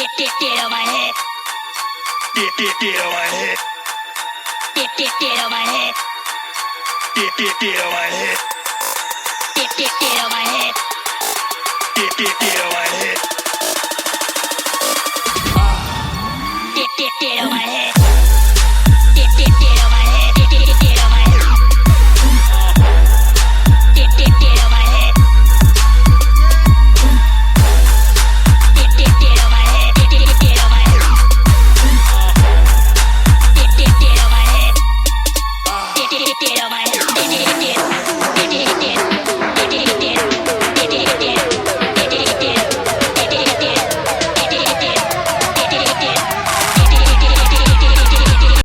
Get on my head. Get on my head. Get on my head. Get on my head. Get on my head. Get on my head. Get on my head. Get on my head. Get on my head. Get on my head. Get on my head.